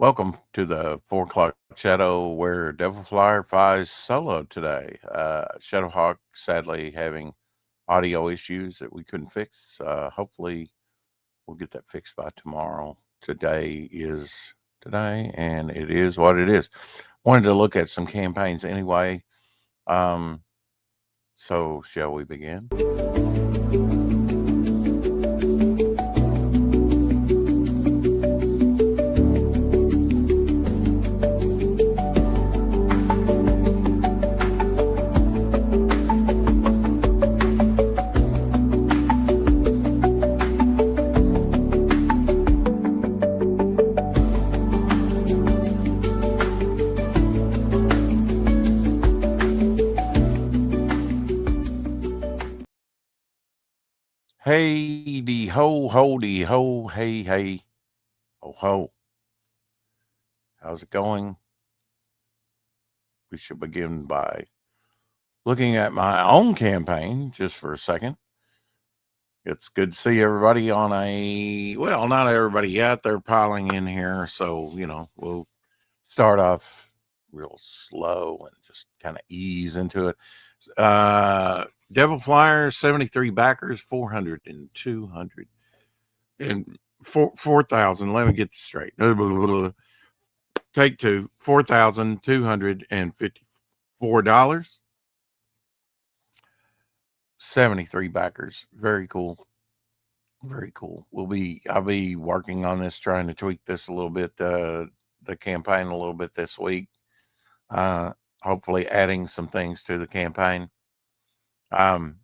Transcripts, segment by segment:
Welcome to the 4 o'clock shadow where Devil Flyer flies solo today. Shadowhawk sadly having audio issues that we couldn't fix. Hopefully, we'll get that fixed by tomorrow. Today is today, and it is what it is. Wanted to look at some campaigns anyway. So, shall we begin? Hey, de ho, de ho, hey, hey, ho, ho. How's it going? We should begin by looking at my own campaign just for a second. It's good to see everybody on not everybody yet. They're piling in here. So, we'll start off real slow and just kind of ease into it. Devil Flyer, 73 backers, 400 and 200 and 4,000. Let me get this straight. Take two, $4,254. 73 backers. Very cool. Very cool. I'll be working on this, trying to tweak this a little bit, the campaign a little bit this week. Hopefully adding some things to the campaign. And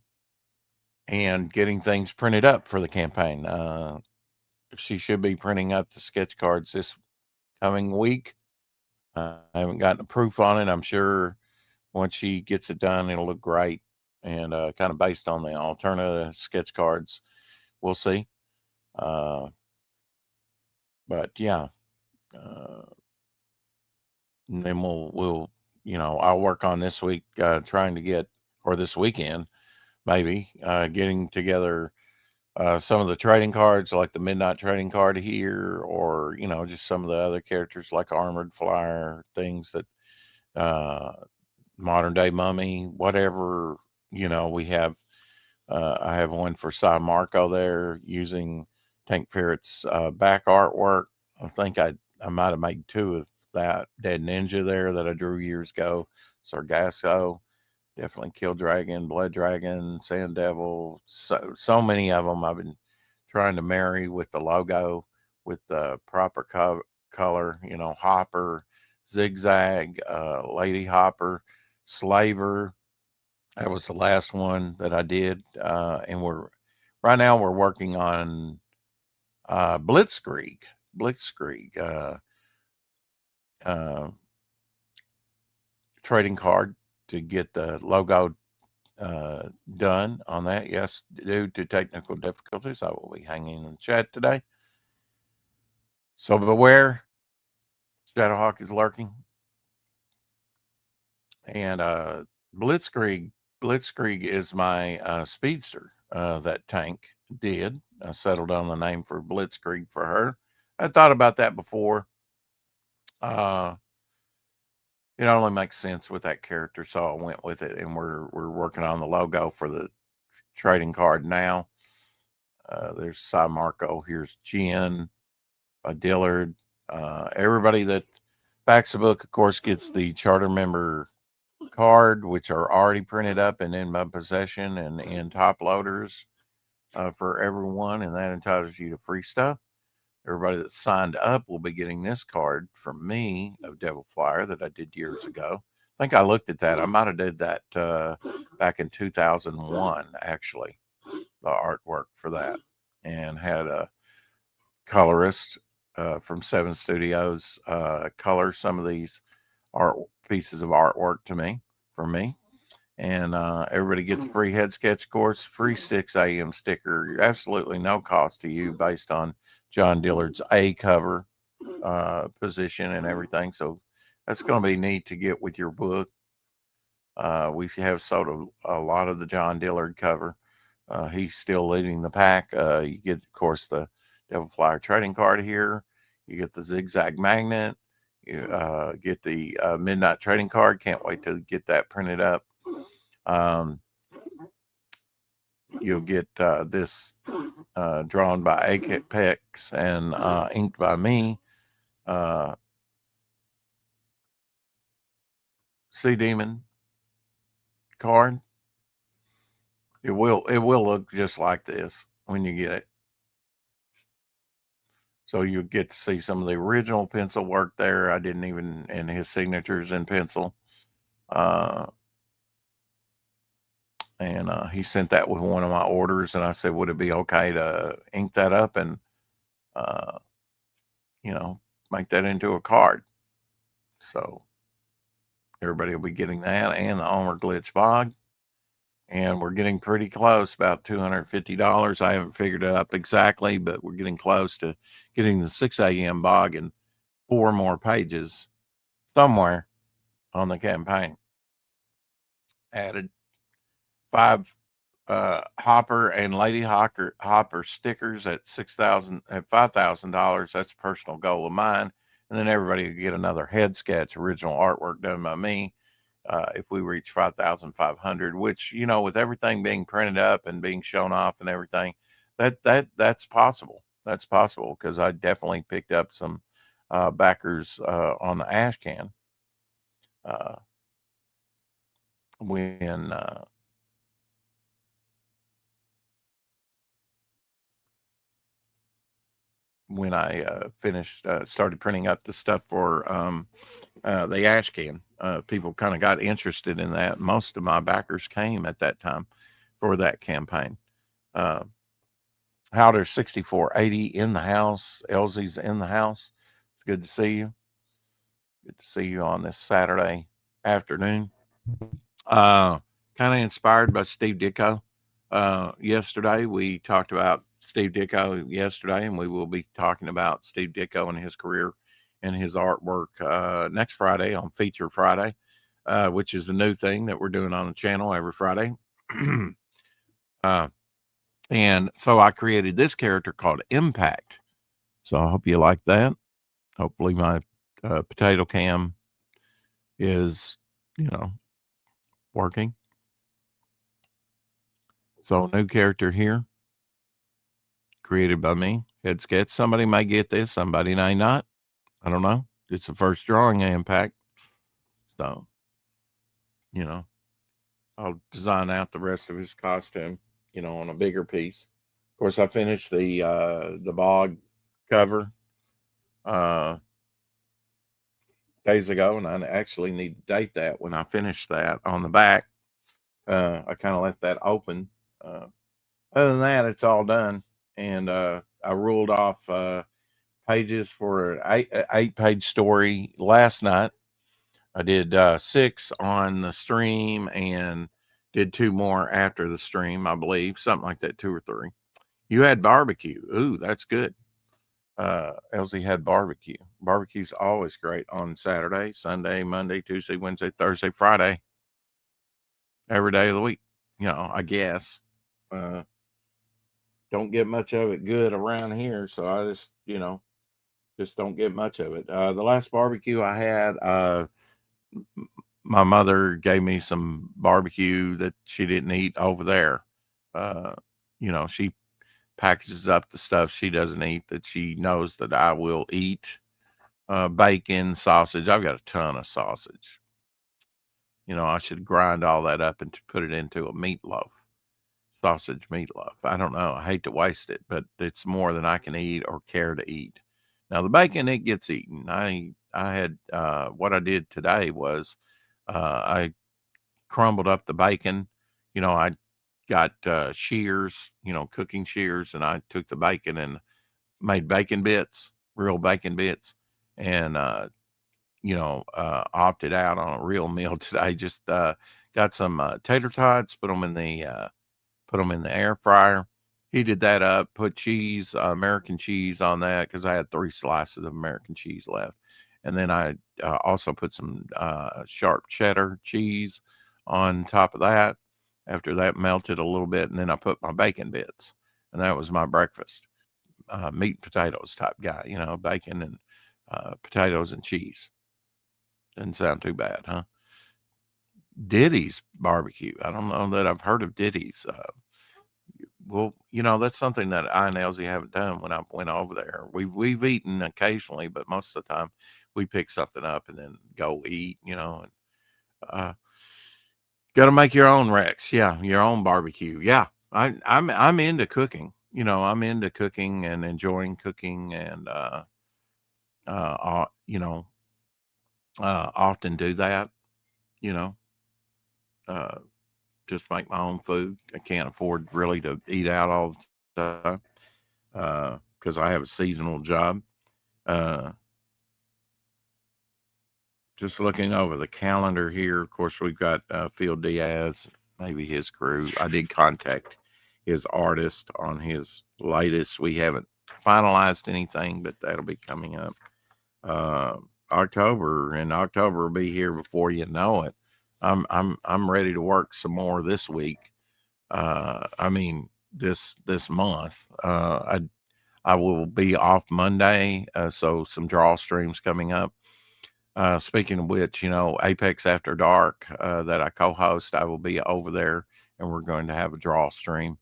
getting things printed up for the campaign. She should be printing up the sketch cards this coming week. I haven't gotten a proof on it. I'm sure once she gets it done, it'll look great. And kind of based on the alternative sketch cards, we'll see. But yeah, and then we'll I'll work on this week, trying to get, or this weekend maybe, getting together some of the trading cards, like the Midnight trading card here, or just some of the other characters like Armored Flyer, things that modern day Mummy, whatever. We have. I have one for Cy Marco there using Tank Ferret's back artwork. I think I might have made two of that Dead Ninja there that I drew years ago. Sargasso, definitely Kill Dragon, Blood Dragon, Sand Devil. So many of them I've been trying to marry with the logo, with the proper color. Hopper, Zigzag, Lady Hopper, Slaver. That was the last one that I did, and right now we're working on Blitzkrieg. Blitzkrieg trading card to get the logo done on that. Yes, due to technical difficulties, I will be hanging in the chat today. So beware, Shadowhawk is lurking, and Blitzkrieg is my speedster. That Tank did. I settled on the name for Blitzkrieg for her. I thought about that before. It only makes sense with that character, so I went with it. And we're working on the logo for the trading card now. There's Cy Marco. Here's Jen, Dillard. Everybody that backs the book, of course, gets the charter member card, which are already printed up and in my possession and in top loaders for everyone, and that entitles you to free stuff. Everybody that signed up will be getting this card from me of Devil Flyer that I did years ago. I think I looked at that. I might have did that back in 2001, actually, the artwork for that, and had a colorist from Seven Studios color some of these art pieces of artwork for me. And everybody gets a free head sketch course, free Sticks AM sticker, absolutely no cost to you, based on John Dillard's A cover position and everything. So that's going to be neat to get with your book. We have sold a lot of the John Dillard cover. He's still leading the pack. You get, of course, the Devil Flyer trading card here. You get the zigzag magnet. You get the midnight trading card. Can't wait to get that printed up. You'll get this drawn by Apex and inked by me. Sea Demon card. It will look just like this when you get it. So you get to see some of the original pencil work there. I didn't even, and his signatures in pencil. And he sent that with one of my orders, and I said, would it be okay to ink that up and, you know, make that into a card? So everybody will be getting that and the Omer Glitch Bog. And we're getting pretty close, about $250. I haven't figured it up exactly, but we're getting close to getting the 6 a.m. bog and 4 more pages somewhere on the campaign. Added 5 Hopper and Lady Hopper stickers at $5,000. That's a personal goal of mine. And then everybody will get another head sketch, original artwork done by me. If we reach 5,500, which, you know, with everything being printed up and being shown off and everything, that's possible. That's possible because I definitely picked up some backers on the ash can when I started printing up the stuff for the ash can. People kind of got interested in that. Most of my backers came at that time for that campaign. Howder 6480 in the house. Elsie's in the house. It's good to see you. Good to see you on this Saturday afternoon. Kind of inspired by Steve Ditko. Yesterday we talked about Steve Ditko yesterday, and we will be talking about Steve Ditko and his career and his artwork next Friday on Feature Friday, which is the new thing that we're doing on the channel every Friday. And so I created this character called Impact. So I hope you like that. Hopefully my potato cam is, you know, working. So new character here, created by me, head sketch. Somebody may get this, somebody may not. I don't know. It's the first drawing of Impact. So, you know, I'll design out the rest of his costume, you know, on a bigger piece. Of course, I finished the bog cover days ago, and I actually need to date that when I finish that on the back. I kind of left that open. Other than that, it's all done. And I ruled off pages for an 8-page story last night. I did 6 on the stream and did 2 more after the stream, I believe, something like that, 2 or 3. You had barbecue. Ooh, that's good. Elsie had barbecue. Barbecue's always great on Saturday, Sunday, Monday, Tuesday, Wednesday, Thursday, Friday, every day of the week, you know, I guess. Don't get much of it good around here, so I just, you know, just don't get much of it. The last barbecue I had, my mother gave me some barbecue that she didn't eat over there. You know, she packages up the stuff she doesn't eat that she knows that I will eat. Bacon, sausage. I've got a ton of sausage. You know, I should grind all that up and put it into a meatloaf. Sausage meatloaf. I don't know. I hate to waste it, but it's more than I can eat or care to eat. Now the bacon, it gets eaten. I had what I did today was I crumbled up the bacon. You know, I got shears, you know, cooking shears, and I took the bacon and made bacon bits, real bacon bits, and you know, opted out on a real meal today. Just got some tater tots, put them in the air fryer, heated that up, put cheese, American cheese on that because I had 3 slices of American cheese left. And then I also put some sharp cheddar cheese on top of that. After that melted a little bit, and then I put my bacon bits, and that was my breakfast. meat and potatoes type guy, bacon and potatoes and cheese. Doesn't sound too bad, huh? Diddy's barbecue. I don't know that I've heard of Diddy's. Well, that's something that I and Elsie haven't done when I went over there. We've eaten occasionally, but most of the time we pick something up and then go eat, and got to make your own Rex. Yeah, your own barbecue. Yeah, I'm into cooking. I'm into cooking and enjoying cooking, and often do that. You know, uh, just make my own food. I can't afford really to eat out all the time because I have a seasonal job. Uh, just looking over the calendar here, of course, we've got Phil Diaz, maybe his crew. I did contact his artist on his latest. We haven't finalized anything, but that'll be coming up. October will be here before you know it. I'm ready to work some more this week. This month. I will be off Monday, so some draw streams coming up. Speaking of which, Apex After Dark that I co-host, I will be over there, and we're going to have a draw stream.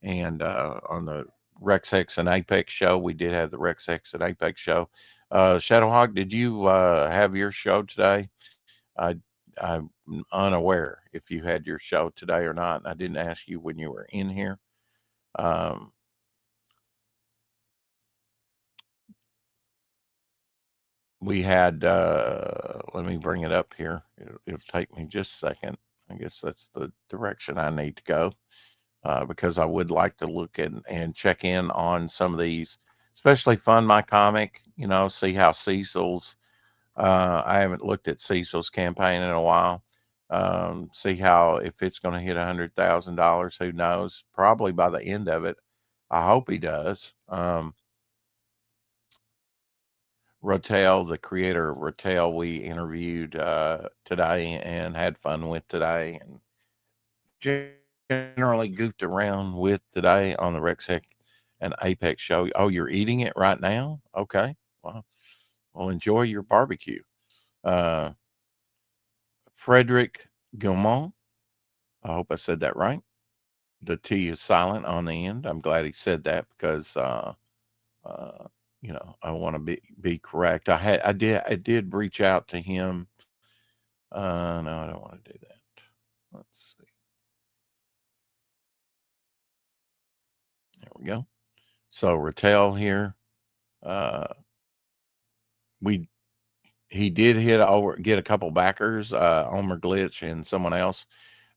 And on the Rex Hex and Apex show, we did have the Rex Hex and Apex show. Shadowhawk, did you have your show today? I'm unaware if you had your show today or not. I didn't ask you when you were in here. We had, let me bring it up here. It'll take me just a second. I guess that's the direction I need to go because I would like to look at and check in on some of these, especially Fund My Comic, see how Cecil's, I haven't looked at Cecil's campaign in a while. See how, if it's going to hit $100,000, who knows? Probably by the end of it. I hope he does. Rotel, the creator of Rotel, we interviewed today and had fun with today, and generally goofed around with today on the Rex Heck and Apex show. Oh, you're eating it right now? Okay. Well, enjoy your barbecue. Frederick Gaumont. I hope I said that right. The T is silent on the end. I'm glad he said that because I want to be correct. I did reach out to him. No, I don't want to do that. Let's see. There we go. So Rattel here. He did get a couple backers, Omer Glitch and someone else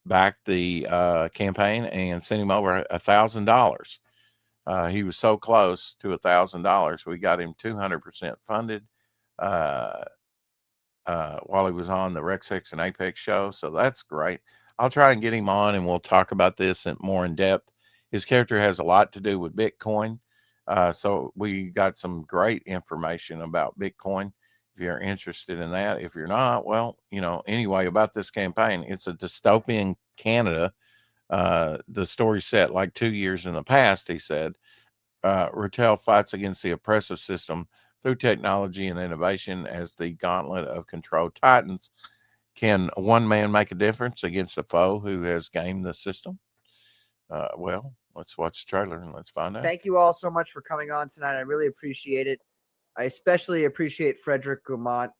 backed the campaign and sent him over $1,000. He was so close to $1,000. We got him 200% funded while he was on the Rex Hex and Apex show. So that's great. I'll try and get him on and we'll talk about this more in depth. His character has a lot to do with Bitcoin. So we got some great information about Bitcoin. If you're interested in that, if you're not, well, anyway, about this campaign, it's a dystopian Canada. The story set like 2 years in the past, he said. Rattel fights against the oppressive system through technology and innovation as the gauntlet of control tightens. Can one man make a difference against a foe who has gamed the system? Well, let's watch the trailer and let's find out. Thank you all so much for coming on tonight. I really appreciate it. I especially appreciate Frederick Gaumont.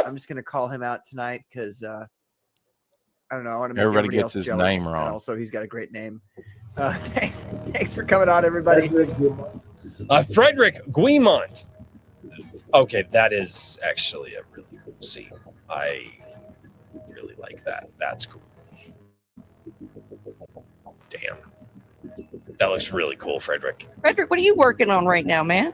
I'm just going to call him out tonight because I don't know. I want to make everybody gets his name wrong. And also, he's got a great name. Thanks for coming on, everybody. Frederick Guimont. Okay, that is actually a really cool scene. I really like that. That's cool. Damn. That looks really cool, Frederick. Frederick, what are you working on right now, man?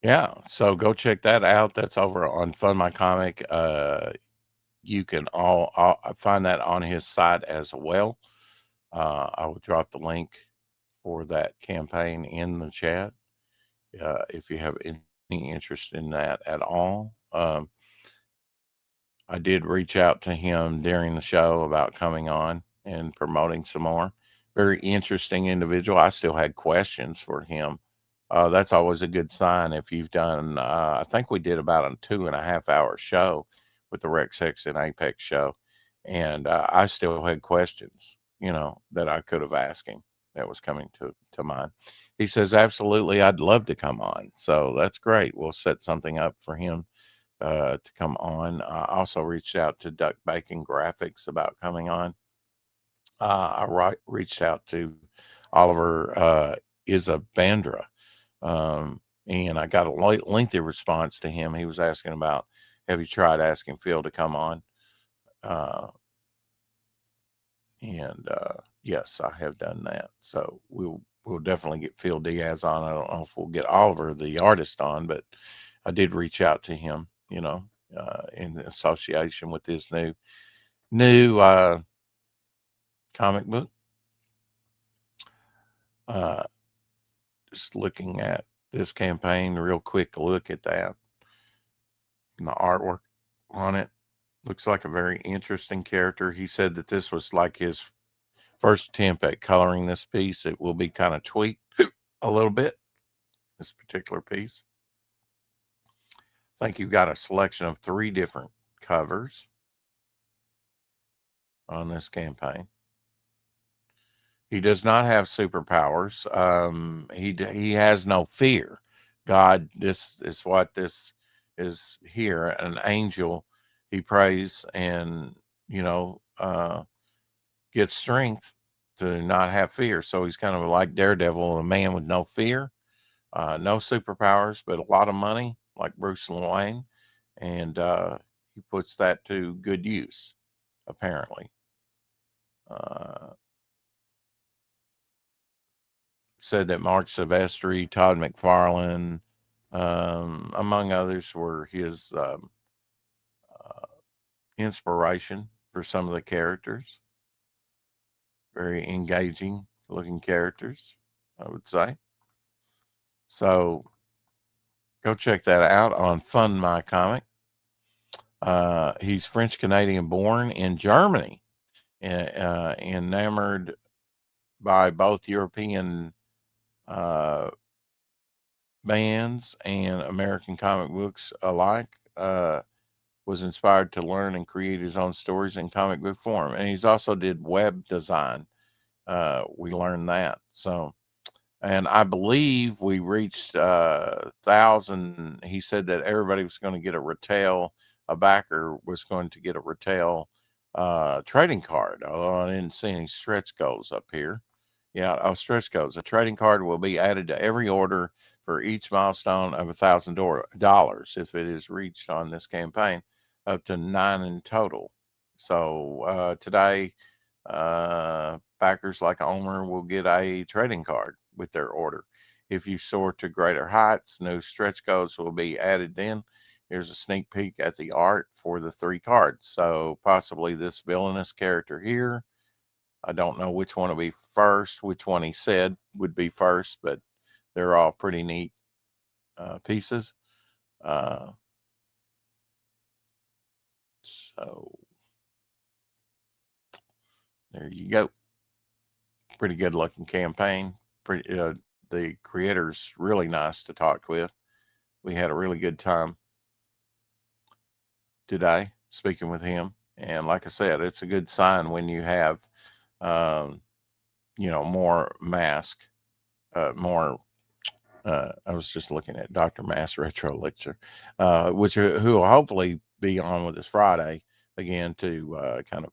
Yeah, so go check that out. That's over on Fund My Comic. You can all find that on his site as well. I will drop the link for that campaign in the chat if you have any interest in that at all. I did reach out to him during the show about coming on and promoting some more. Very interesting individual. I still had questions for him. That's always a good sign if you've done, I think we did about a 2.5 hour show with the Rex Hex and Apex show. And I still had questions, that I could have asked him that was coming to mind. He says, absolutely, I'd love to come on. So that's great. We'll set something up for him to come on. I also reached out to Duck Bacon Graphics about coming on. I reached out to Oliver Isabandra, and I got a lengthy response to him. He was asking about, have you tried asking Phil to come on? Yes, I have done that. So we'll definitely get Phil Diaz on. I don't know if we'll get Oliver, the artist, on, but I did reach out to him, in association with this new comic book. Just looking at this campaign, real quick look at that. And the artwork on it looks like a very interesting character. He said that this was like his first attempt at coloring this piece. It will be kind of tweaked a little bit, this particular piece. I think you've got a selection of 3 different covers on this campaign. He does not have superpowers. He has no fear. God, this is what this is here. An angel, he prays and, gets strength to not have fear. So he's kind of like Daredevil, a man with no fear, no superpowers, but a lot of money, like Bruce Wayne. And he puts that to good use, apparently. Said that Mark Silvestri, Todd McFarlane, among others, were his inspiration for some of the characters. Very engaging looking characters, I would say. So go check that out on Fund My Comic. He's French Canadian, born in Germany, enamored by both European bands and American comic books alike. Was inspired to learn and create his own stories in comic book form, and he's also did web design. We learned that. So, and I believe we reached 1,000. He said that everybody was going to get a backer was going to get a retail trading card. Although I didn't see any stretch goals up here. Yeah, stretch goals. A trading card will be added to every order for each milestone of $1,000 if it is reached on this campaign, up to 9 in total. So today, backers like Omer will get a trading card with their order. If you soar to greater heights, new stretch goals will be added then. Here's a sneak peek at the art for the 3 cards. So possibly this villainous character here. I don't know which one will be first, which one he said would be first, but they're all pretty neat pieces. So there you go. Pretty good looking campaign. The creator's really nice to talk with. We had a really good time today speaking with him. And like I said, it's a good sign when you have, more mask, more. I was just looking at Dr. Mass Retro Lecture, who will hopefully be on with us Friday again to kind of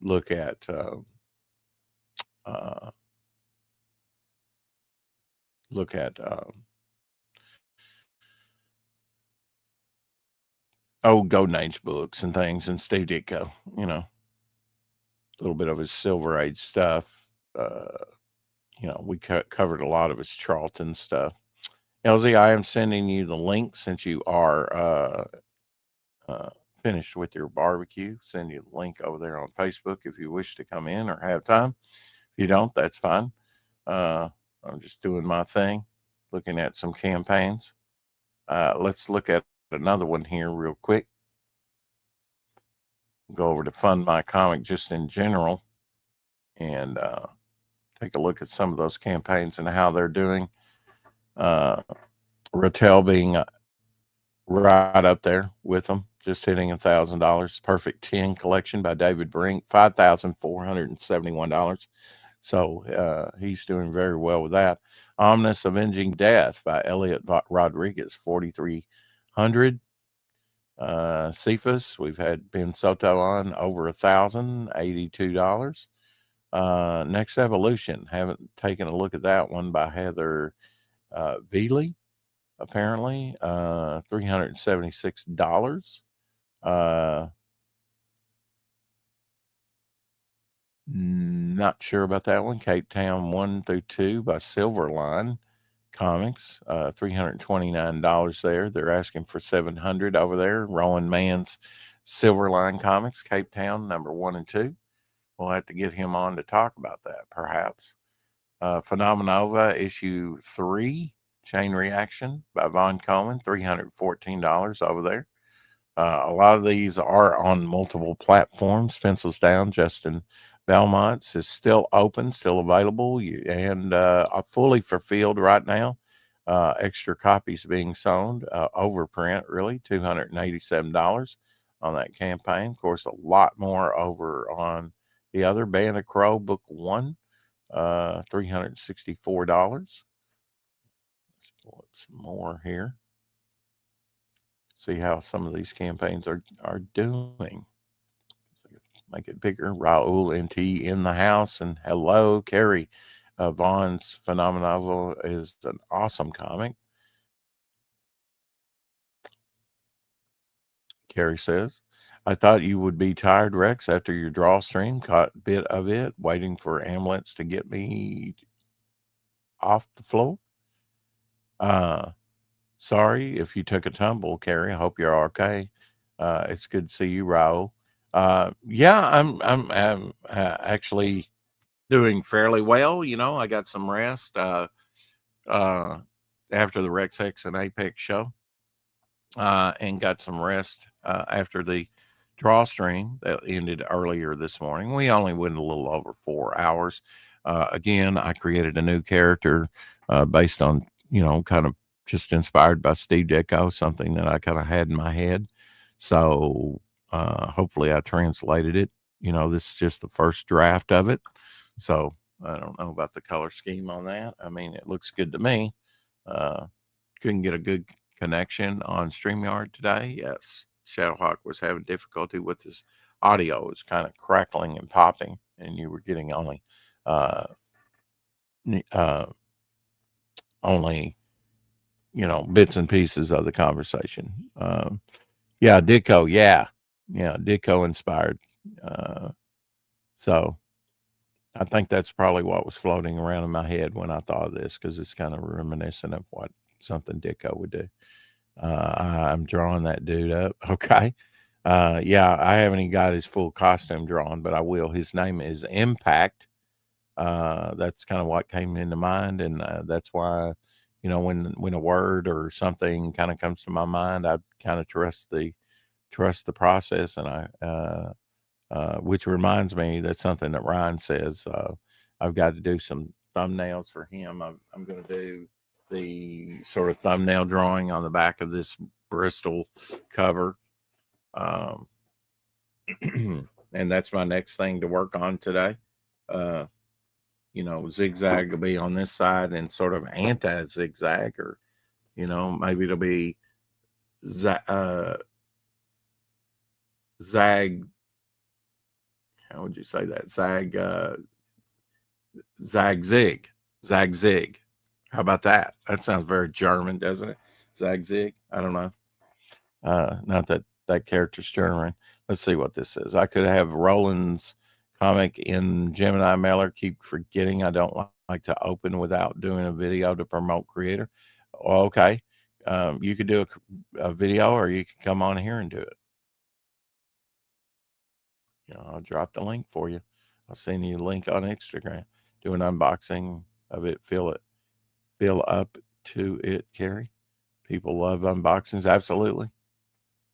look at old Golden Age books and things, and Steve Ditko, a little bit of his Silver Age stuff. We covered a lot of his Charlton stuff. LZ, I am sending you the link since you are finished with your barbecue. Send you the link over there on Facebook if you wish to come in or have time. If you don't, that's fine. I'm just doing my thing, looking at some campaigns. Let's look at another one here real quick. Go over to Fund My Comic just in general and take a look at some of those campaigns and how they're doing. Rattel being right up there with them, just hitting $1,000. Perfect 10 collection by David Brink, $5,471. So he's doing very well with that. Omnis Avenging Death by Elliot Rodriguez, 4,300. Cephas, we've had Ben Soto on, over $1,082. Next Evolution, haven't taken a look at that one, by Heather Veely, apparently, $376. Not sure about that one. Cape Town 1 through 2 by Silverline Comics, $329 there. They're asking for $700 over there. Rowan Mann's Silverline Comics, Cape Town, number 1 and 2. We'll have to get him on to talk about that, perhaps. Phenomenova issue 3, Chain Reaction by Von Coleman, $314 over there. A lot of these are on multiple platforms. Pencils Down, Justin Belmont's is still open, still available, and fully fulfilled right now. Extra copies being sold, overprint, really, $287 on that campaign. Of course, a lot more over on the other Band of Crow Book 1, $364. Let's pull up some more here. See how some of these campaigns are doing. Make it bigger. Raul NT in the house, and hello, Carrie. Vaughn's Phenomenal is an awesome comic. Carrie says, I thought you would be tired, Rex, after your draw stream. Caught a bit of it, waiting for amulets to get me off the floor. Sorry if you took a tumble, Carrie. I hope you're okay. It's good to see you, Raul. Yeah, I'm actually doing fairly well. I got some rest after the Rex X and Apex show, and got some rest after the draw stream that ended earlier this morning. We only went a little over 4 hours. Again, I created a new character based on, kind of just inspired by Steve Ditko, something that I kind of had in my head. So hopefully I translated it. This is just the first draft of it. So I don't know about the color scheme on that. I mean, it looks good to me. Couldn't get a good connection on StreamYard today. Yes, Shadowhawk was having difficulty with his audio. It was kind of crackling and popping, and you were getting only bits and pieces of the conversation. Yeah, Ditko. Yeah, Ditko inspired. So I think that's probably what was floating around in my head when I thought of this, because it's kind of reminiscent of what something Ditko would do. I'm drawing that dude up. Okay. Yeah, I haven't even got his full costume drawn, but I will. His name is Impact. That's kind of what came into mind, and that's why, when a word or something kind of comes to my mind, I kind of trust the trust the process. And which reminds me, that's something that Ryan says. I've got to do some thumbnails for him. I'm going to do the sort of thumbnail drawing on the back of this Bristol cover. And that's my next thing to work on today. Zigzag will be on this side and sort of anti-zigzag, or, maybe it'll be zag. How would you say that? Zag zig. How about that? That sounds very German, doesn't it? Zag zig. I don't know. Not that character's German. Let's see what this is. I could have Roland's comic in Gemini Mailer. Keep forgetting I don't like to open without doing a video to promote creator. Okay. You could do a video, or you could come on here and do it. I'll drop the link for you. I'll send you a link on Instagram. Do an unboxing of it. Feel up to it, Carrie. People love unboxings. Absolutely.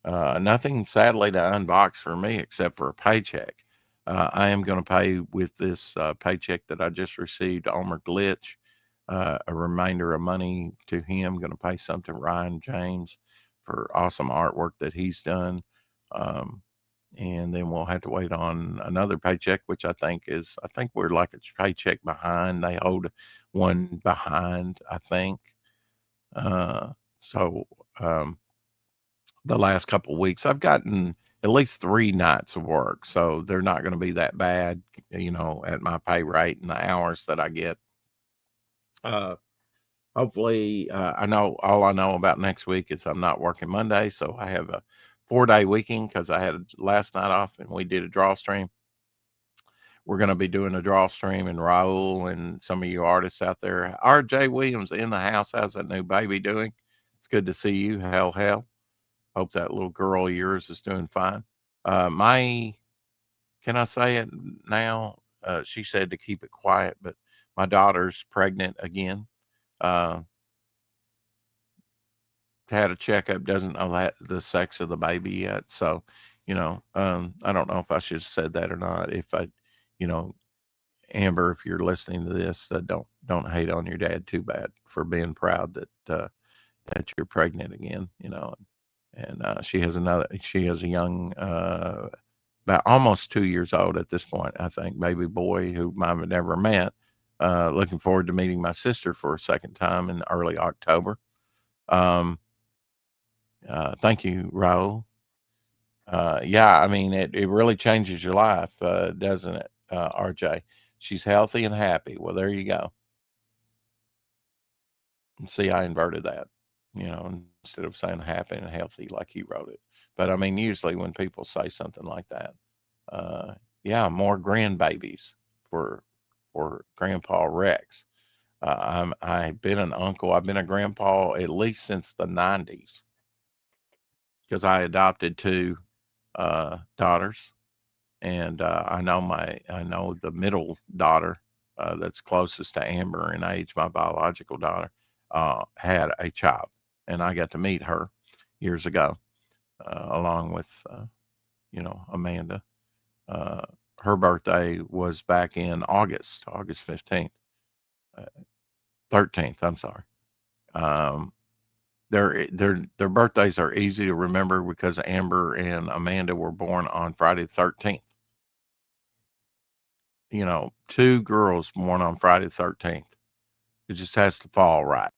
Nothing, sadly, to unbox for me except for a paycheck. I am going to pay with this paycheck that I just received, Elmer Glitch, a reminder of money to him. Going to pay some to Ryan James for awesome artwork that he's done. And then we'll have to wait on another paycheck, which I think we're like a paycheck behind. They hold one behind, I think. The last couple of weeks, I've gotten at least 3 nights of work. So they're not going to be that bad, at my pay rate and the hours that I get. Hopefully, I know about next week is I'm not working Monday. So I have a 4-day weekend because I had last night off and we did a draw stream. We're going to be doing a draw stream, and Raul and some of you artists out there. RJ Williams in the house. How's that new baby doing? It's good to see you. Hell. Hope that little girl of yours is doing fine. Can I say it now? She said to keep it quiet, but my daughter's pregnant again. Had a checkup, doesn't know the sex of the baby yet. So, I don't know if I should have said that or not. If Amber, if you're listening to this, don't hate on your dad too bad for being proud that you're pregnant again, and she has a young, about almost 2 years old at this point, I think, baby boy who Mom had never met. Looking forward to meeting my sister for a second time in early October. Thank you, Raul. Yeah, I mean, it really changes your life, doesn't it, RJ? She's healthy and happy. Well, there you go. See, I inverted that, instead of saying happy and healthy like he wrote it. But I mean, usually when people say something like that, more grandbabies for Grandpa Rex. I've been an uncle. I've been a grandpa at least since the 90s. Because I adopted 2 daughters, and I know the middle daughter that's closest to Amber in age, my biological daughter, had a child, and I got to meet her years ago, along with Amanda. Her birthday was back in August 15th, 13th. I'm sorry. Their birthdays are easy to remember because Amber and Amanda were born on Friday the 13th. 2 girls born on Friday the 13th. It just has to fall right,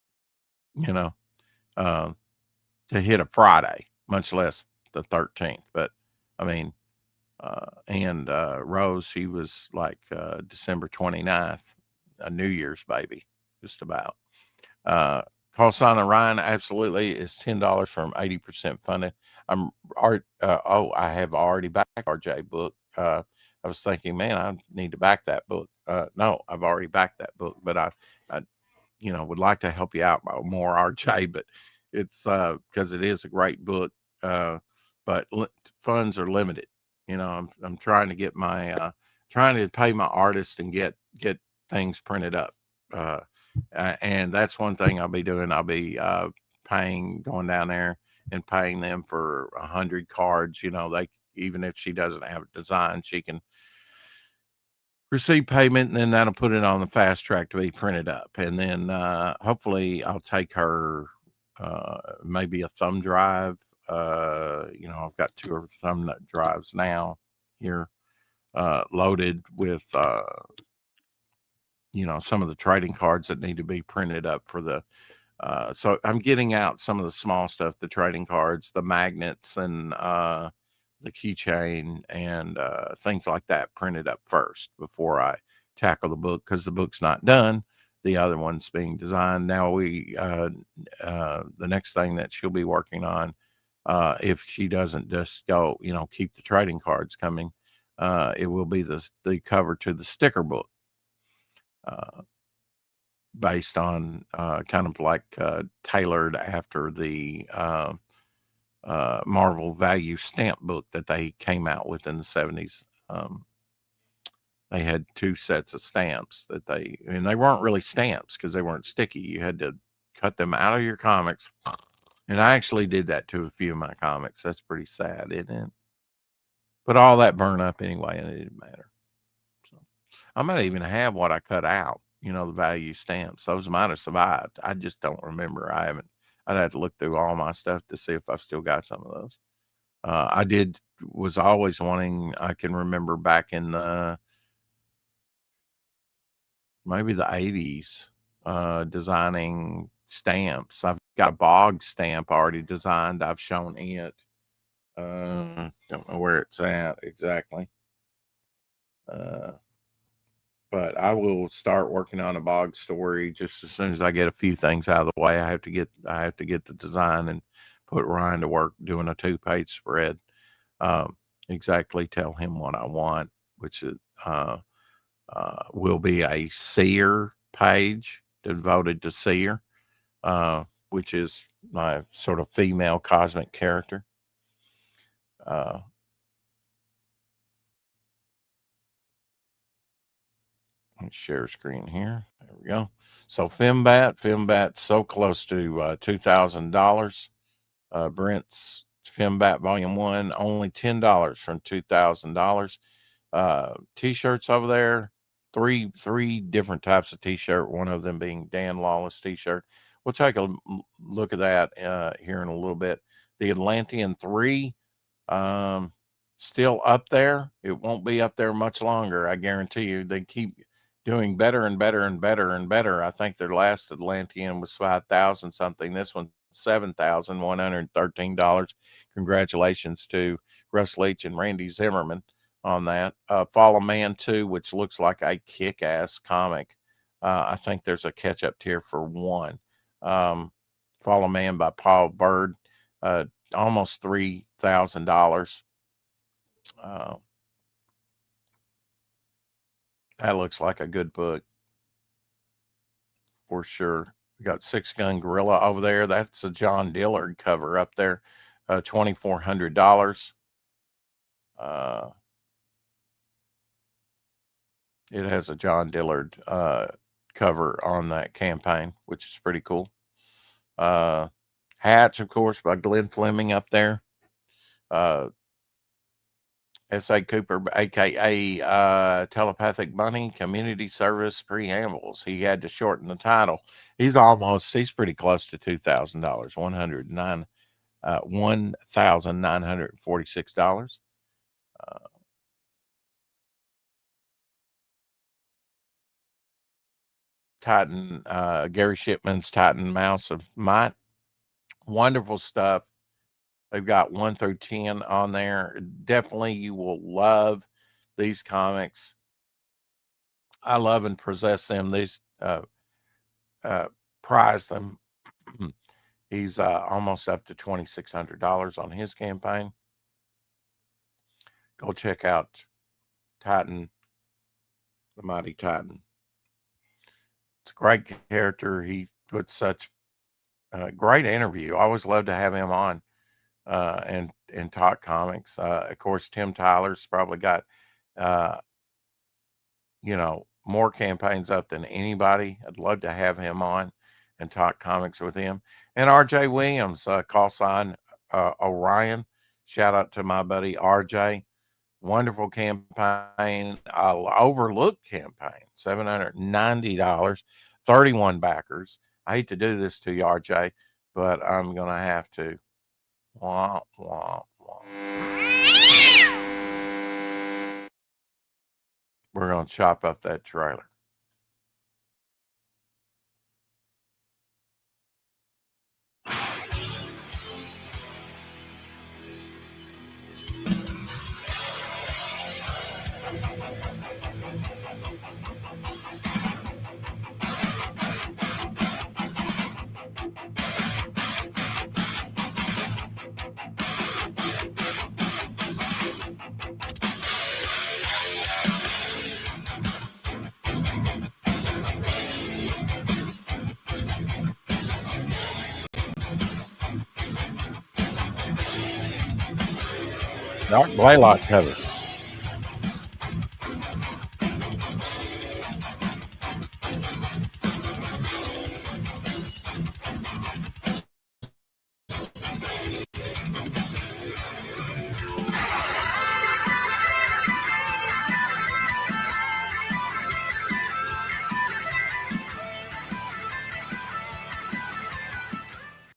to hit a Friday, much less the 13th. But I mean, and Rose, she was like December 29th, a New Year's baby, just about. Call sign of Ryan, absolutely, is $10 from 80% funded. I have already backed RJ book. I was thinking, man, I need to back that book. No, I've already backed that book, but I would like to help you out more, RJ. But it's because it is a great book, but funds are limited. I'm trying to get trying to pay my artists and get things printed up. And that's one thing I'll be doing. I'll be going down there and paying them for 100 cards. They, even if she doesn't have a design, she can receive payment, and then that'll put it on the fast track to be printed up. And then hopefully I'll take her maybe a thumb drive. I've got 2 of thumb drives now here loaded with some of the trading cards that need to be printed up for the so I'm getting out some of the small stuff, the trading cards, the magnets, and the keychain, and things like that printed up first before I tackle the book, because the book's not done. The other one's being designed now. The next thing that she'll be working on, if she doesn't just go, keep the trading cards coming, it will be the cover to the sticker book, based on kind of like tailored after the Marvel Value stamp book that they came out with in the 70s. They had 2 sets of stamps and they weren't really stamps because they weren't sticky. You had to cut them out of your comics. And I actually did that to a few of my comics. That's pretty sad, isn't it? But all that burned up anyway, and it didn't matter. So I might even have what I cut out, the value stamps. Those might have survived. I just don't remember. I'd have to look through all my stuff to see if I've still got some of those. Was always wanting, I can remember back in maybe the 80s, designing stamps. I've got a Bog stamp already designed. I've shown it. Don't know where it's at exactly. But I will start working on a Bog story just as soon as I get a few things out of the way. I have to get the design and put Ryan to work doing a 2-page spread. Exactly tell him what I want, which is, will be a Seer page devoted to Seer, which is my sort of female cosmic character. Let's share screen here. There we go. So Fembat's so close to $2,000. Brent's Fembat Volume 1, only $10 from $2,000. T-shirts over there, three different types of T-shirt, one of them being Dan Lawless T-shirt. We'll take a look at that here in a little bit. The Atlantean 3, still up there. It won't be up there much longer, I guarantee you. They keep doing better and better and better and better. I think their last Atlantean was 5,000 something. This one, $7,113. Congratulations to Russ Leach and Randy Zimmerman on that. Fall of Man 2, which looks like a kick-ass comic. I think there's a catch-up tier for 1. Fall of Man by Paul Bird, almost $3,000. That looks like a good book for sure. We got Six Gun Gorilla over there. That's a John Dillard cover up there, $2,400. It has a John Dillard cover on that campaign, which is pretty cool. Hatch, of course, by Glenn Fleming up there. S.A. Cooper, a.k.a. Telepathic Bunny, Community Service Preambles. He had to shorten the title. He's pretty close to $2,000, $1,946. Titan, Gary Shipman's Titan Mouse of Might. Wonderful stuff. They've got 1 through 10 on there. Definitely you will love these comics. I love and possess them. These prize them. He's almost up to $2,600 on his campaign. Go check out Titan, the Mighty Titan. It's a great character. He put such great interview. I always love to have him on and talk comics. Of course, Tim Tyler's probably got more campaigns up than anybody. I'd love to have him on and talk comics with him. And RJ Williams, call sign Orion. Shout out to my buddy RJ. Wonderful campaign, overlooked campaign, $790, 31 backers. I hate to do this to you, RJ, but I'm going to have to. Wah, wah, wah. We're going to chop up that trailer. Dark Blaylock cover.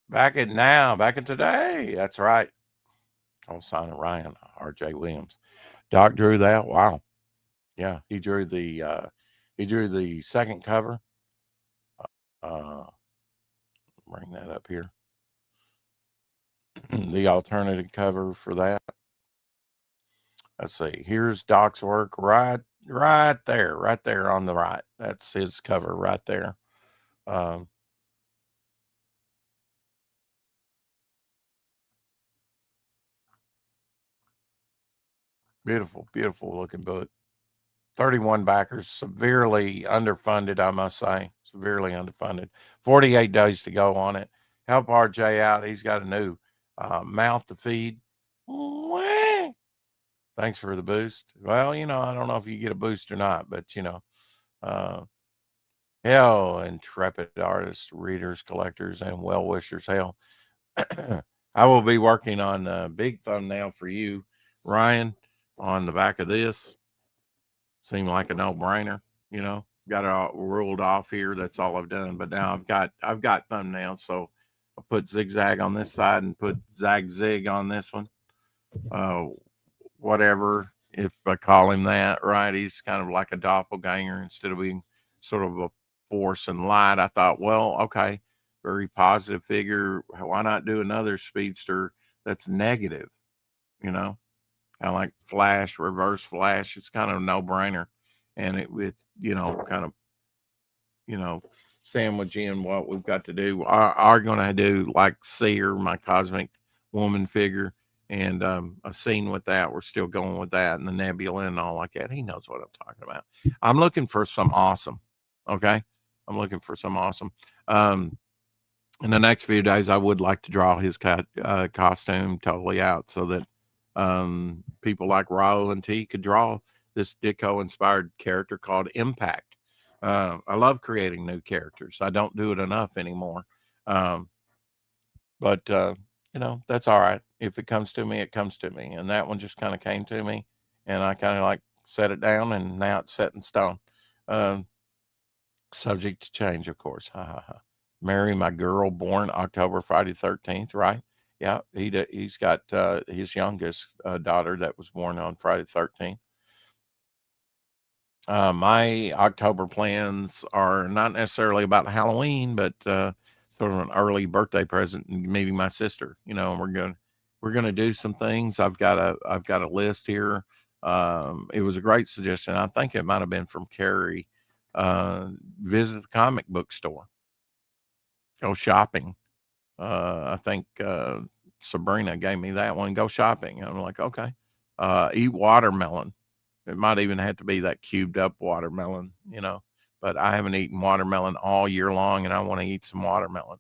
Back at today. That's right. I'll sign it, Ryan, RJ Williams. Doc drew that. Wow. Yeah, he drew the second cover. Bring that up here. The alternative cover for that. Let's see. Here's Doc's work right there on the right. That's his cover right there. Beautiful, beautiful looking book. 31 backers, severely underfunded, I must say. Severely underfunded. 48 days to go on it. Help RJ out. He's got a new mouth to feed. Thanks for the boost. Well, I don't know if you get a boost or not, but, hell, intrepid artists, readers, collectors, and well-wishers, hell. I will be working on a big thumbnail for you, Ryan, on the back of this. Seemed like a no-brainer, got it all ruled off here. That's all I've done. But now I've got thumbnails, so I'll put zigzag on this side and put zag on this one. Whatever, if I call him that, right? He's kind of like a doppelganger instead of being sort of a force and light. I thought, well, okay, very positive figure. Why not do another speedster that's negative, kind of like Flash, Reverse Flash. It's kind of a no-brainer. And it with, kind of, sandwich in what we've got to do. Are going to do like Seer, my Cosmic Woman figure, and a scene with that. We're still going with that, and the Nebula and all like that. He knows what I'm talking about. I'm looking for some awesome. Okay. I'm looking for some awesome. In the next few days, I would like to draw his costume totally out so that people like Raul and T could draw this Ditko inspired character called Impact. I love creating new characters. I don't do it enough anymore. But that's all right. If it comes to me, it comes to me. And that one just kind of came to me, and I kind of like set it down, and now it's set in stone. Subject to change, of course. Marry my girl, born October, Friday 13th, right? Yeah, he's got his youngest daughter that was born on Friday 13th. My October plans are not necessarily about Halloween, but sort of an early birthday present, and maybe my sister. We're gonna do some things. I've got a list here. It was a great suggestion. I think it might have been from Carrie. Visit the comic book store. Go shopping. I think Sabrina gave me that one. Go shopping. I'm like, okay. Eat watermelon. It might even have to be that cubed up watermelon, but I haven't eaten watermelon all year long, and I want to eat some watermelon.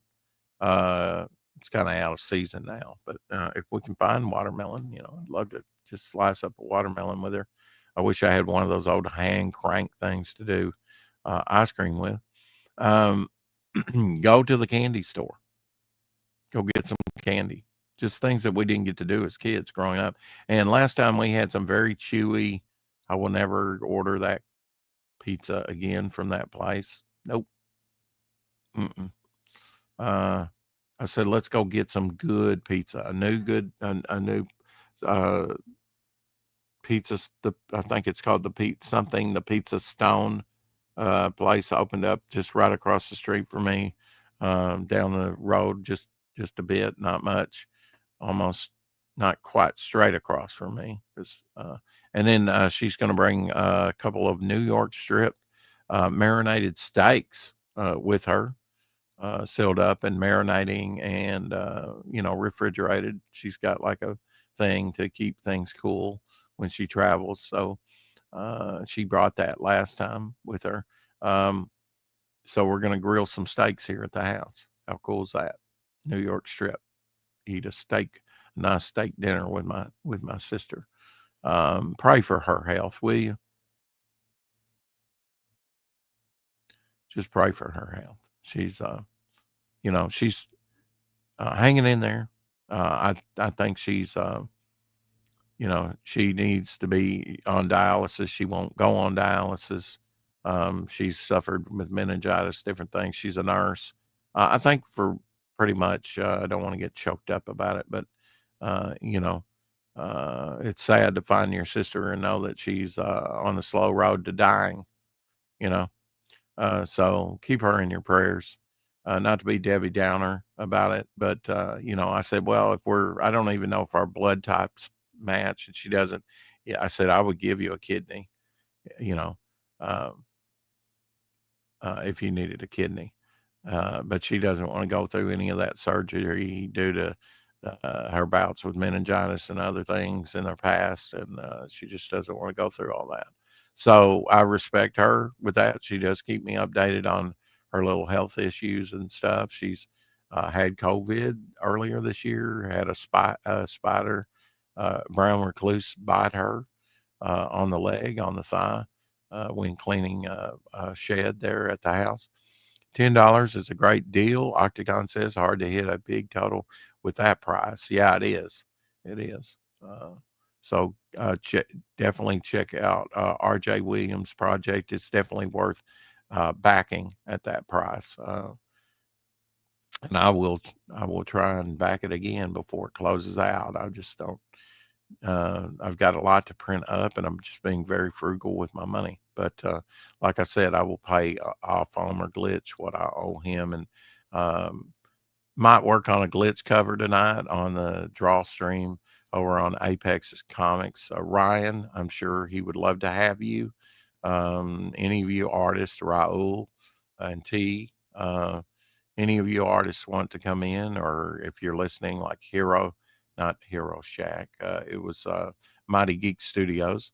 It's kind of out of season now, but if we can find watermelon, I'd love to just slice up a watermelon with her. I wish I had one of those old hand crank things to do ice cream with. Go to the candy store. Go get some candy. just things that we didn't get to do as kids growing up. And last time we had some very chewy. I will never order that pizza again from that place. Nope. Mm-mm. I said, let's go get some good pizza. A new uh, pizza. I think it's called the Pizza Stone place opened up just right across the street from me, down the road, just a bit, not much, almost not quite straight across from me. And then she's going to bring a couple of New York strip marinated steaks with her, sealed up and marinating and refrigerated. She's got like a thing to keep things cool when she travels. So she brought that last time with her. So we're going to grill some steaks here at the house. How cool is that? New York strip. Eat a nice steak dinner with my sister. Pray for her health, will you? Just pray for her health. She's she's hanging in there. I think she's she needs to be on dialysis. She won't go on dialysis. She's suffered with meningitis, different things. She's a nurse. I think for pretty much, I don't want to get choked up about it, but, it's sad to find your sister and know that she's on the slow road to dying, you know. So keep her in your prayers. Not to be Debbie Downer about it, but, I said, well, I don't even know if our blood types match, and she doesn't. Yeah, I said, I would give you a kidney, you know. Um, if you needed a kidney. But she doesn't want to go through any of that surgery due to her bouts with meningitis and other things in her past. And she just doesn't want to go through all that. So I respect her with that. She does keep me updated on her little health issues and stuff. She's had COVID earlier this year, had a spider, brown recluse bite her on the leg, on the thigh, when cleaning a shed there at the house. $10 is a great deal. Octagon says hard to hit a big total with that price. Yeah, it is. It is. So definitely check out RJ Williams project. It's definitely worth backing at that price. And I will try and back it again before it closes out. I just don't. I've got a lot to print up, and I'm just being very frugal with my money. But like I said, I will pay off Omer Glitch what I owe him, and might work on a Glitch cover tonight on the draw stream over on Apex's Comics. Ryan, I'm sure he would love to have you. Any of you artists, Raul and T, any of you artists want to come in, or if you're listening, like not Hero Shack. It was Mighty Geek Studios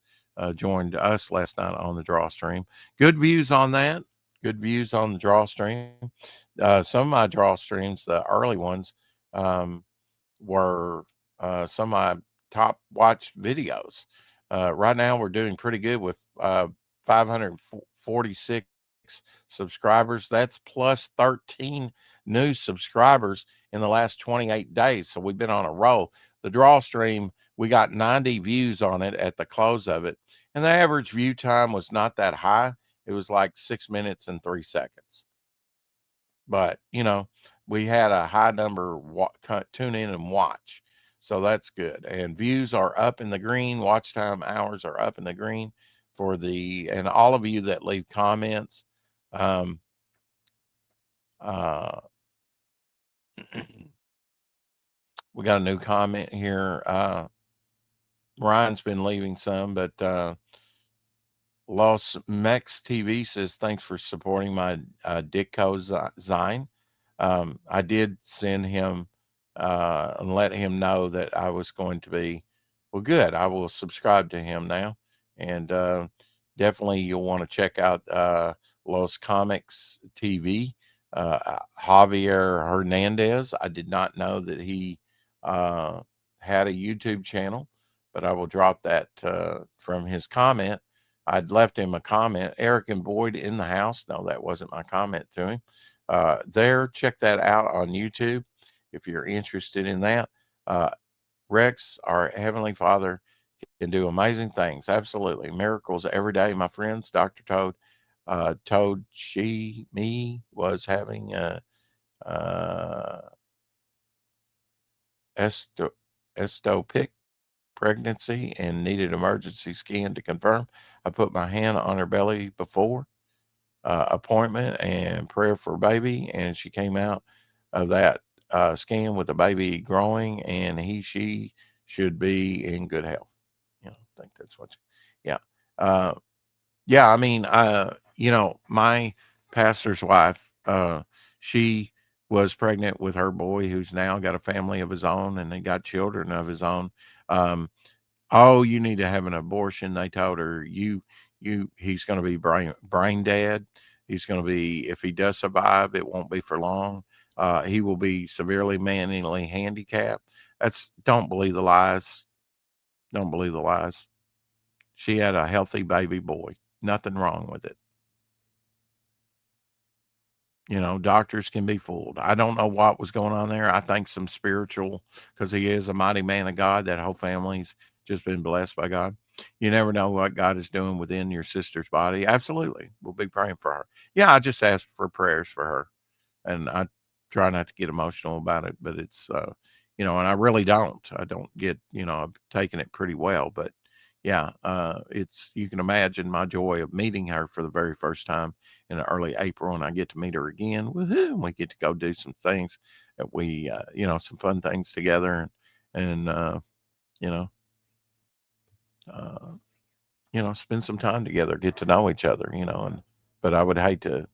joined us last night on the draw stream. Good views on that. Good views on the draw stream. Some of my draw streams, the early ones, were some of my top watched videos. Right now, we're doing pretty good with 546 subscribers. That's plus 13 new subscribers in the last 28 days. So we've been on a roll. The draw stream, we got 90 views on it at the close of it. And the average view time was not that high. It was like 6 minutes and 3 seconds. But, we had a high number tune in and watch. So that's good. And views are up in the green. Watch time hours are up in the green and all of you that leave comments. We got a new comment here. Ryan's been leaving some, but Los Mex TV says, thanks for supporting my Ditko Zine. I did send him and let him know that I was going to be, well, good. I will subscribe to him now. And definitely you'll want to check out Los Comics TV. Javier Hernandez. I did not know that he had a YouTube channel, but I will drop that from his comment. I'd left him a comment. Eric and Boyd in the house. No, that wasn't my comment to him. Check that out on YouTube if you're interested in that. Rex, our Heavenly Father, can do amazing things. Absolutely. Miracles every day, my friends. Dr. Toad told me was having a estopic pregnancy and needed emergency scan to confirm. I put my hand on her belly before appointment and prayer for baby, and she came out of that scan with the baby growing, and she should be in good health. I think that's what. Yeah, yeah. I mean, my pastor's wife, she was pregnant with her boy, who's now got a family of his own, and they got children of his own. Um, oh, you need to have an abortion. They told her he's going to be brain dead. He's going to be, if he does survive, it won't be for long. He will be severely mentally handicapped. Don't believe the lies. Don't believe the lies. She had a healthy baby boy. Nothing wrong with it. Doctors can be fooled. I don't know what was going on there. I think some spiritual, because he is a mighty man of God. That whole family's just been blessed by God. You never know what God is doing within your sister's body. Absolutely. We'll be praying for her. Yeah, I just asked for prayers for her. And I try not to get emotional about it, but it's, and I really don't. I don't get, I've taken it pretty well. But yeah, you can imagine my joy of meeting her for the very first time in early April, and I get to meet her again. Woohoo! And we get to go do some things that we, some fun things together, and you know, spend some time together, get to know each other, but I would hate to,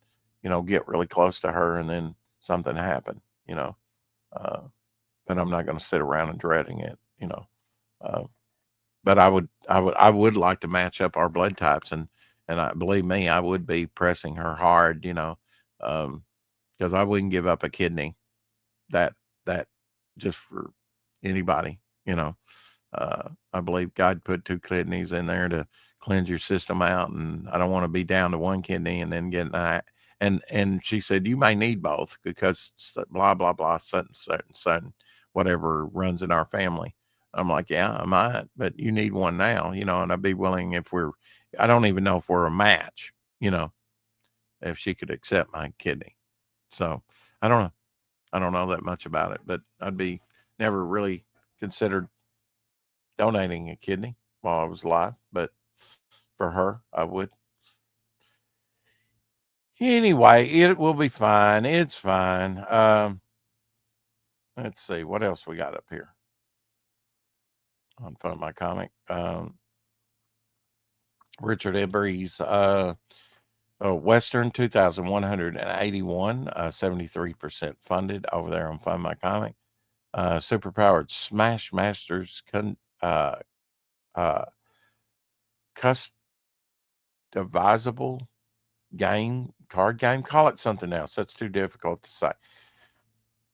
get really close to her and then something happen, but I'm not going to sit around and dreading it, uh, but I would like to match up our blood types, and believe me, I would be pressing her hard, because I wouldn't give up a kidney that just for anybody, I believe God put 2 kidneys in there to cleanse your system out, and I don't want to be down to 1 kidney and then get and she said, you may need both because blah, blah, blah, certain, whatever runs in our family. I'm like, yeah, I might, but you need one now, and I'd be willing I don't even know if we're a match, if she could accept my kidney. So I don't know. I don't know that much about it, but I'd be never really considered donating a kidney while I was alive, but for her, I would. Anyway, it will be fine. It's fine. Let's see what else we got up here on Fun My Comic. Richard Ebree's Western 2,181, 73% funded over there on Fun My Comic. Superpowered Smash Masters customizable card game. Call it something else. That's too difficult to say.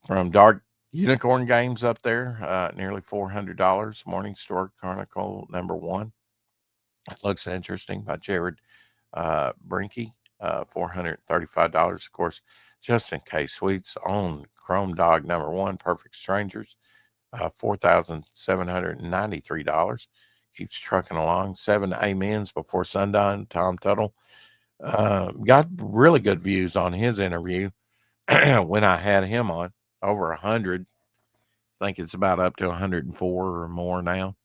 From Dark Unicorn Games up there, nearly $400. Morningstar Chronicle #1. It looks interesting by Jared Brinky. $435. Of course, Just in Case Sweets on Chrome Dog #1. Perfect Strangers. $4,793. Keeps trucking along. 7 Amens Before Sundown. Tom Tuttle. Got really good views on his interview when I had him on. Over 100. I think it's about up to 104 or more now.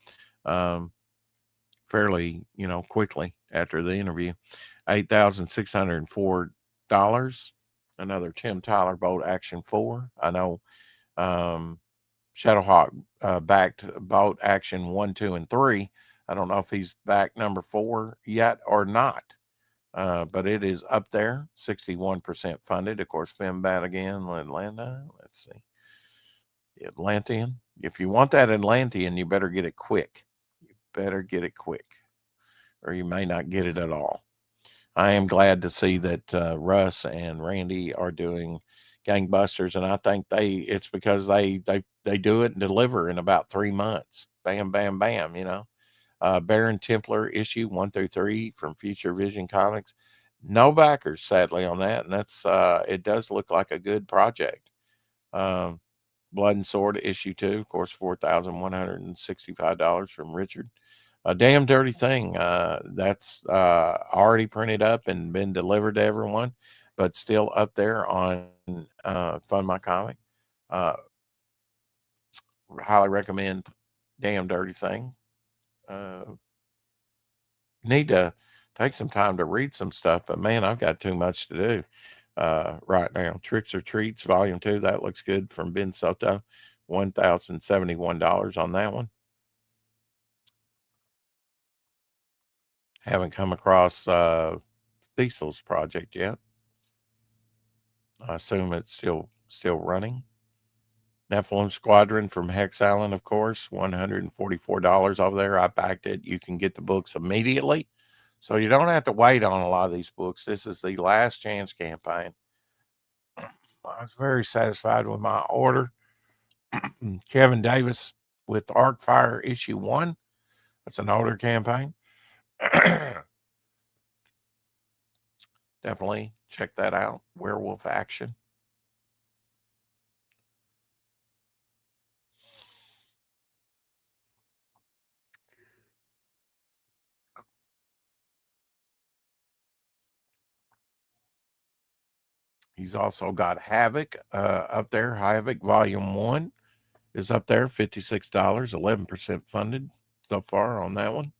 Fairly, quickly after the interview. $8,604. Another Tim Tyler Bolt Action 4. I know Shadowhawk backed Bolt Action 1, 2, and 3. I don't know if he's back number 4 yet or not. But it is up there, 61% funded. Of course, Fembat again, Atlanta. Let's see. The Atlantean. If you want that Atlantean, you better get it quick. You better get it quick, or you may not get it at all. I am glad to see that Russ and Randy are doing gangbusters, and I think it's because they do it and deliver in about 3 months. Bam, bam, bam. Baron Templar issue 1 through 3 from Future Vision Comics. No backers, sadly, on that, and that's it does look like a good project. Blood and Sword issue 2, of course, $4,165 from Richard. A Damn Dirty Thing. That's already printed up and been delivered to everyone, but still up there on Fund My Comic. Highly recommend Damn Dirty Thing. Need to take some time to read some stuff, but man, I've got too much to do right now. Tricks or Treats, Volume 2. That looks good from Ben Soto. $1,071 on that one. Haven't come across Cecil's project yet. I assume it's still running. Nephilim Squadron from Hex Allen, of course, $144 over there. I backed it. You can get the books immediately, so you don't have to wait on a lot of these books. This is the last chance campaign. I was very satisfied with my order. Kevin Davis with Arcfire issue 1. That's an older campaign. Definitely check that out. Werewolf Action. He's also got Havoc up there. Havoc Volume 1 is up there, $56, 11% funded so far on that one.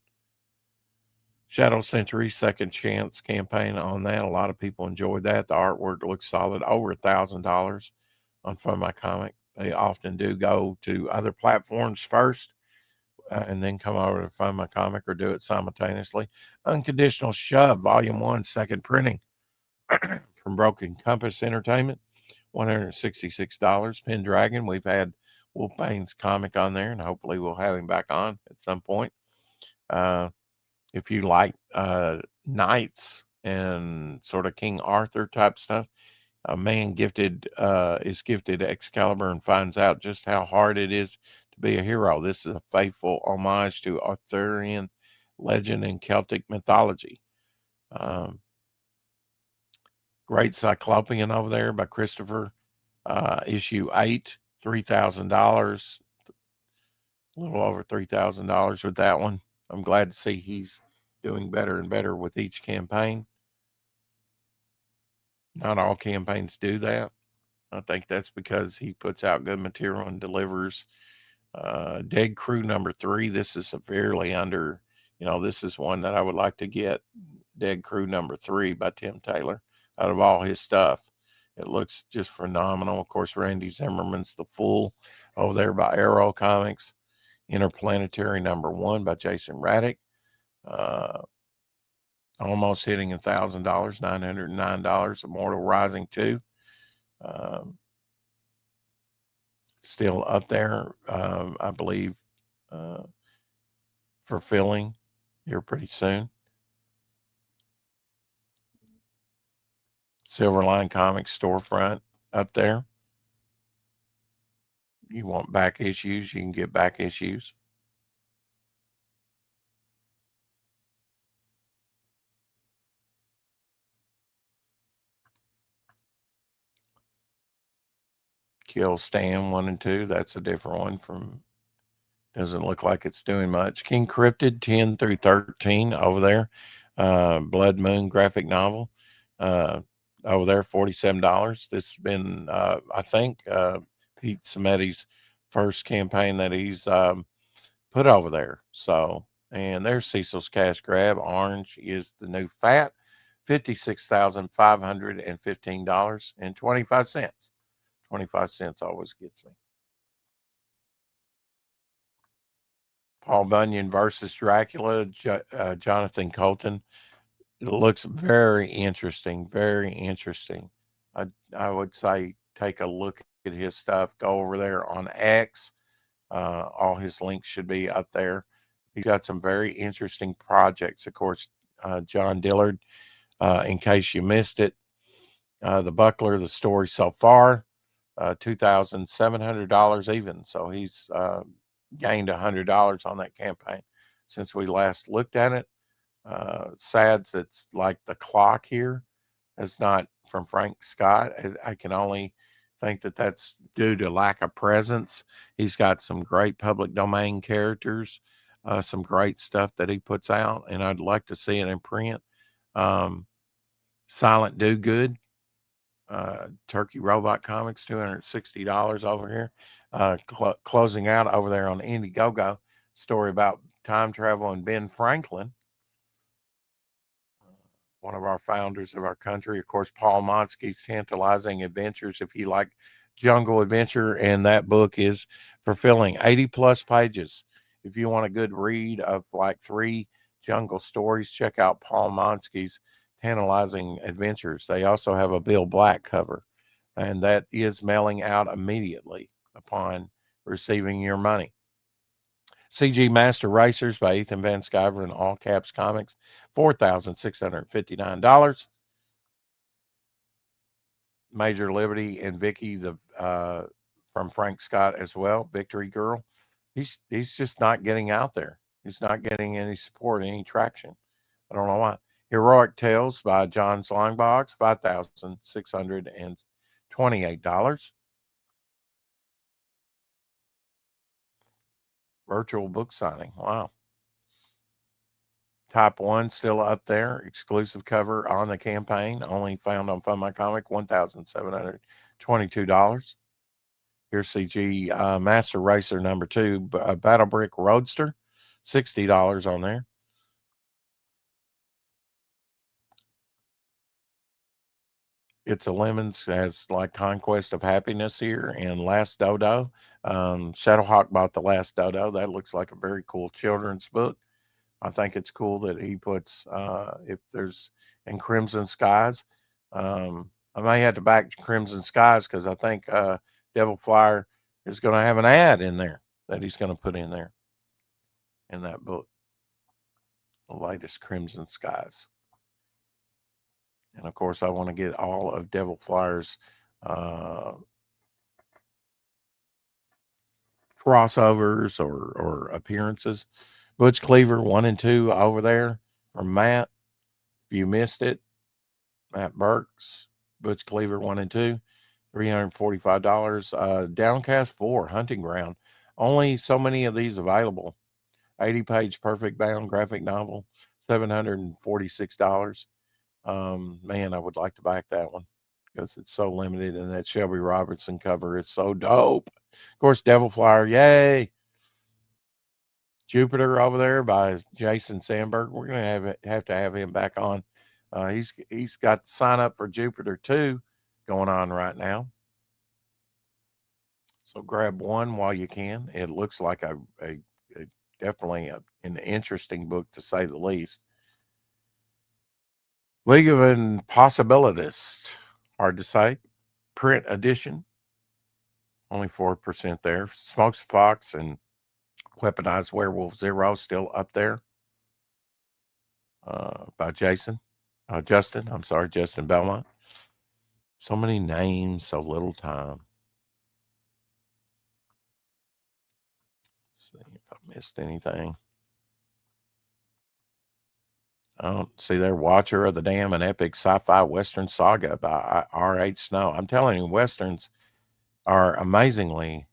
Shadow Century Second Chance campaign on that. A lot of people enjoyed that. The artwork looks solid. Over $1,000 on Fund My Comic. They often do go to other platforms first and then come over to Fund My Comic or do it simultaneously. Unconditional Shove Volume 1 second printing from Broken Compass Entertainment, $166. Pendragon, we've had Wolfbane's comic on there, and hopefully we'll have him back on at some point. If you like knights and sort of King Arthur type stuff, a man is gifted Excalibur and finds out just how hard it is to be a hero. This is a faithful homage to Arthurian legend and Celtic mythology. Great Cyclopean over there by Christopher. Issue 8, $3,000. A little over $3,000 with that one. I'm glad to see he's doing better and better with each campaign. Not all campaigns do that. I think that's because he puts out good material and delivers. Dead Crew number 3. This is severely under, this is one that I would like to get. Dead Crew number 3 by Tim Taylor. Out of all his stuff, it looks just phenomenal. Of course, Randy Zimmerman's The Fool over there by Arrow Comics. Interplanetary number 1 by Jason Raddick. Almost hitting $1,000, $909. Immortal Rising 2. Still up there, I believe, for filling here pretty soon. Silverline Comics storefront up there. You want back issues, you can get back issues. Kill Stan 1 and 2. That's a different one from, doesn't look like it's doing much. King Cryptid 10 through 13 over there. Blood Moon graphic novel. Over there, $47. This has been, I think, Pete Sameti's first campaign that he's put over there. So, and there's Cecil's Cash Grab. Orange is the New Fat, $56,515.25. 25 cents always gets me. Paul Bunyan versus Dracula, Jonathan Colton. It looks very interesting, very interesting. I would say take a look at his stuff. Go over there on X. All his links should be up there. He's got some very interesting projects. Of course, John Dillard, in case you missed it, The Buckler, the story so far, $2,700 even. So he's gained $100 on that campaign since we last looked at it. Sads, it's like The Clock here is not from Frank Scott. I can only think that that's due to lack of presence. He's got some great public domain characters, some great stuff that he puts out, and I'd like to see it in print. Silent Do Good, Turkey Robot Comics, $260 over here. Closing out over there on Indiegogo, story about time travel and Ben Franklin, one of our founders of our country. Of course, Paul Monsky's Tantalizing Adventures, if you like jungle adventure, and that book is fulfilling 80 plus pages. If you want a good read of like 3 jungle stories, check out Paul Monsky's Tantalizing Adventures. They also have a Bill Black cover, and that is mailing out immediately upon receiving your money. CG Master Racers by Ethan Van Sciver in All Caps Comics, $4,659. Major Liberty and Vicky, from Frank Scott as well, Victory Girl. He's just not getting out there. He's not getting any support, any traction. I don't know why. Heroic Tales by John Slangbox, $5,628. Virtual book signing. Wow. Type 1 still up there. Exclusive cover on the campaign. Only found on Fund My Comic, $1,722. Here's CG Master Racer number 2, Battle Brick Roadster, $60 on there. It's a Lemons has like Conquest of Happiness here and Last Dodo. Shadowhawk bought The Last Dodo. That looks like a very cool children's book. I think it's cool that he puts, if there's in Crimson Skies, I may have to back Crimson Skies because I think Devil Flyer is going to have an ad in there that he's going to put in there in that book. The latest Crimson Skies. And of course, I want to get all of Devil Flyer's crossovers or appearances. Butch Cleaver 1 and 2 over there from Matt. If you missed it, Matt Burks, Butch Cleaver 1 and 2, $345. Downcast 4, Hunting Ground. Only so many of these available. 80-page perfect bound graphic novel, $746. Man, I would like to back that one because it's so limited, and that Shelby Robertson cover is so dope. Of course, Devil Flyer, yay! Jupiter over there by Jason Sandberg. We're gonna have to have him back on. He's got the sign up for Jupiter 2 going on right now. So grab one while you can. It looks like a definitely an interesting book to say the least. League of Impossibilists, hard to say. Print edition, only 4% there. Smokes Fox and Weaponized Werewolf Zero still up there. By Justin Belmont. So many names, so little time. Let's see if I missed anything. I don't see there. Watcher of the Dam, an epic sci-fi Western saga by R.H. Snow. I'm telling you, Westerns are amazingly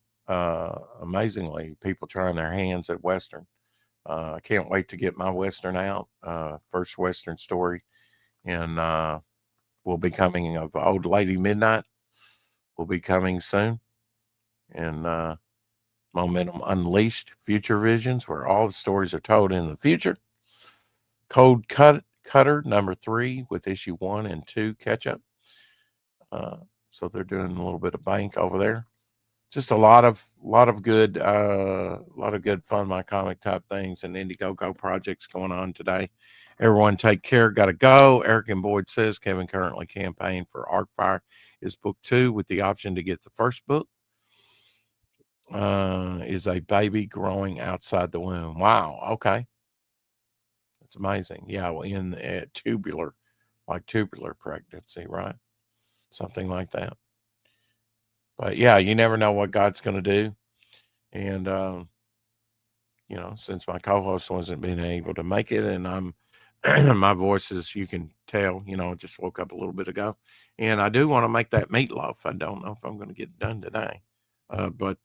people trying their hands at Western. I can't wait to get my Western out. First Western story, and will be coming of Old Lady Midnight. Will be coming soon, and Momentum Unleashed, Future Visions, where all the stories are told in the future. Code Cutter number 3 with issue 1 and 2 catch up. So they're doing a little bit of bank over there. Just a lot of good Fund My Comic type things and Indiegogo projects going on today. Everyone take care. Got to go. Eric and Boyd says Kevin currently campaigned for Arcfire is book 2 with the option to get the first book. Is a baby growing outside the womb. Wow. Okay. It's amazing. Yeah. Well, in tubular pregnancy, right? Something like that. But yeah, you never know what God's going to do. And, since my co-host wasn't being able to make it and I'm my voice is, you can tell, just woke up a little bit ago, and I do want to make that meatloaf. I don't know if I'm going to get it done today, but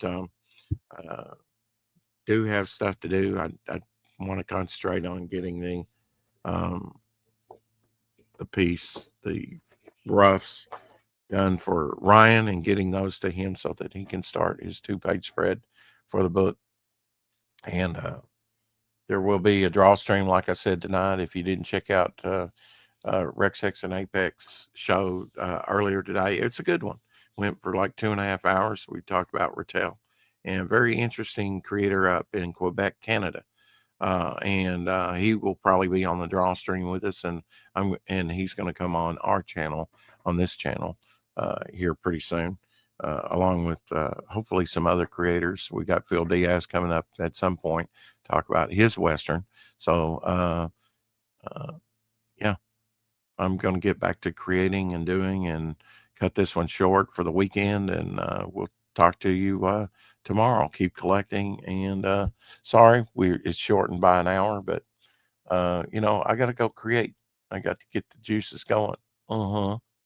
do have stuff to do. I want to concentrate on getting the roughs done for Ryan and getting those to him so that he can start his 2-page spread for the book. And there will be a draw stream, like I said tonight. If you didn't check out Rex Hex and Apex show earlier today, it's a good one. Went for like 2.5 hours. We talked about Rattel, and very interesting creator up in Quebec, Canada. And he will probably be on the draw stream with us, and he's going to come on our channel, on this channel, here pretty soon, along with hopefully some other creators. We got Phil Diaz coming up at some point, talk about his Western. So yeah, I'm going to get back to creating and doing, and cut this one short for the weekend, and we'll talk to you tomorrow. Keep collecting, and sorry it's shortened by an hour, but I got to go create. I got to get the juices going.